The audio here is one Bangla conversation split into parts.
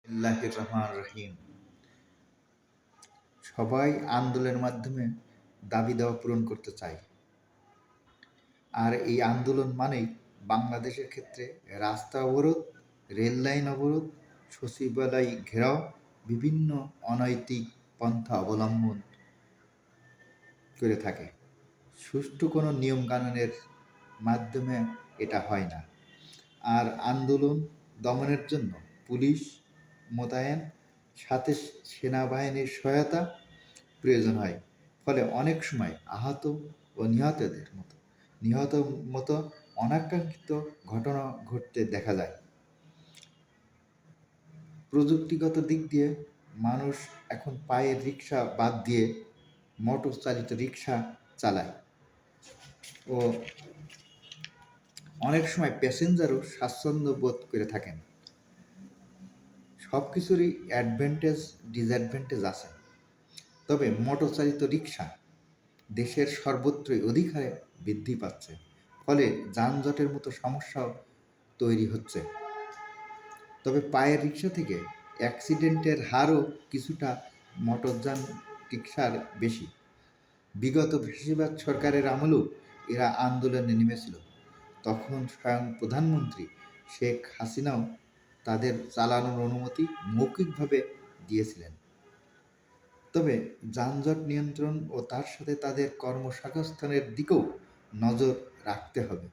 বিসমিল্লাহির রহমানির রহিম। সবাই আন্দোলনের মাধ্যমে দাবি দাওয়া পূরণ করতে চায়। আর এই আন্দোলন মানেই বাংলাদেশের ক্ষেত্রে রাস্তা অবরোধ, রেল লাইন অবরোধ, সচিবালয় ঘেরাও, বিভিন্ন অনৈতিক পন্থা অবলম্বন করে থাকে। সুষ্ঠু কোনো নিয়মকানুনের মাধ্যমে এটা হয় না। আর আন্দোলন দমনের জন্য পুলিশ মোতায়েন, সাথে সেনাবাহিনীর সহায়তা প্রয়োজন হয়। ফলে অনেক সময় আহত ও নিহত মতো অনাকাঙ্ক্ষিত ঘটনা ঘটতে দেখা যায়। প্রযুক্তিগত দিক দিয়ে মানুষ এখন পায়ের রিক্সা বাদ দিয়ে মোটর চালিত রিক্সা চালায় ও অনেক সময় প্যাসেঞ্জারও স্বাচ্ছন্দ্য বোধ করে থাকেন। সব কিছুরই অ্যাডভান্টেজ ডিসঅ্যাডভান্টেজ আছে। তবে মোটর চালিত রিক্সা দেশের সর্বত্রই অধিক হারে বৃদ্ধি পাচ্ছে, ফলে যানজটের মতো সমস্যাও তৈরি হচ্ছে। তবে পায়ের রিক্সা থেকে অ্যাক্সিডেন্টের হারও কিছুটা মোটরযান রিক্সার বেশি। বিগত ফ্যাসিবাদ সরকারের আমলেও এরা আন্দোলনে নেমেছিল। তখন স্বয়ং প্রধানমন্ত্রী শেখ হাসিনাও তাদের চালানোর অনুমতি মৌখিকভাবে দিয়েছিলেন। তবে যানজট নিয়ন্ত্রণ ও তার সাথে তাদের কর্মসংস্থানের দিকেও নজর রাখতে হবে।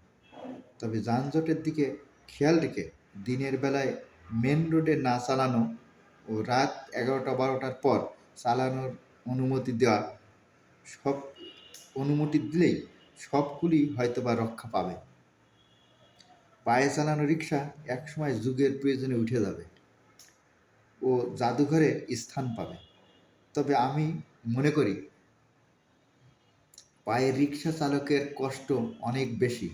তবে যানজটের দিকে খেয়াল রেখে দিনের বেলায় মেন রোডে না চালানো ও রাত 11টা-12টার পর চালানোর অনুমতি দেওয়া, সব অনুমতি দিলেই সবগুলি হয়তোবা রক্ষা পাবে। পায়ে চালানো রিক্সা একসময় যুগের প্রয়োজনে উঠে যাবে ও জাদুঘরে স্থান পাবে। তবে আমি মনে করি পায়ের রিক্সা চালকের কষ্ট অনেক বেশি,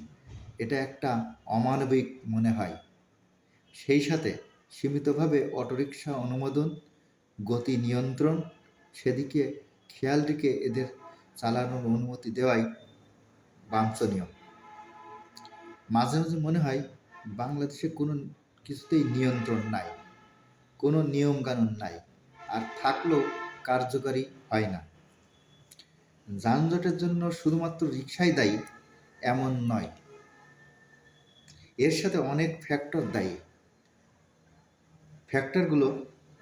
এটা একটা অমানবিক মনে হয়। সেই সাথে সীমিতভাবে অটোরিকশা অনুমোদন, গতি নিয়ন্ত্রণ সেদিকে খেয়াল রেখে এদের চালানোর অনুমতি দেওয়াই বাঞ্ছনীয়। মাঝে মাঝে মনে হয় বাংলাদেশে কোনো কিছুতেই নিয়ন্ত্রণ নাই, কোনো নিয়মকানুন নাই, আর থাকলেও কার্যকারী হয় না। যানজটের জন্য শুধুমাত্র রিকশাই দায়ী এমন নয়, এর সাথে অনেক ফ্যাক্টর দায়ী। ফ্যাক্টরগুলো: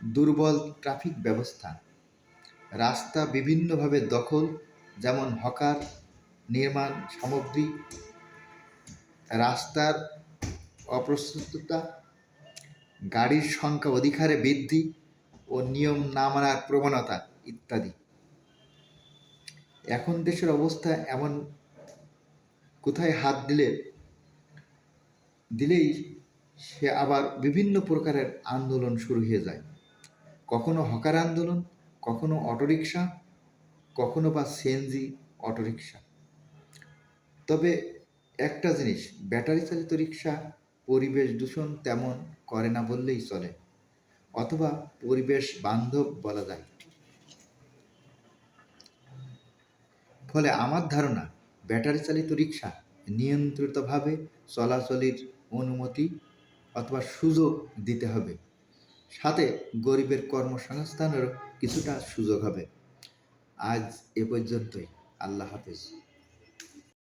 দুর্বল ট্রাফিক ব্যবস্থা, রাস্তা বিভিন্নভাবে দখল, যেমন হকার, নির্মাণ সামগ্রী, রাস্তার অপ্রস্তুততা, গাড়ির সংখ্যা অধিক হারে বৃদ্ধি ও নিয়ম না মানার প্রবণতা ইত্যাদি। এখন দেশের অবস্থা এমন, কোথায় হাত দিলেই সে আবার বিভিন্ন প্রকারের আন্দোলন শুরু হয়ে যায়। কখনো হকার আন্দোলন, কখনো অটোরিকশা, কখনো বা সিএনজি অটোরিকশা। তবে একটা জিনিস, ব্যাটারি চালিত রিক্সা পরিবেশ দূষণ তেমন করে না বললেই চলে, অথবা পরিবেশ বান্ধব বলা যায়। ফলে আমার ধারণা, ব্যাটারি চালিত রিক্সা নিয়ন্ত্রিতভাবে চলাচলের অনুমতি অথবা সুযোগ দিতে হবে, সাথে গরিবের কর্মসংস্থানেরও কিছুটা সুযোগ হবে। আজ এ পর্যন্তই। আল্লাহ হাফেজ।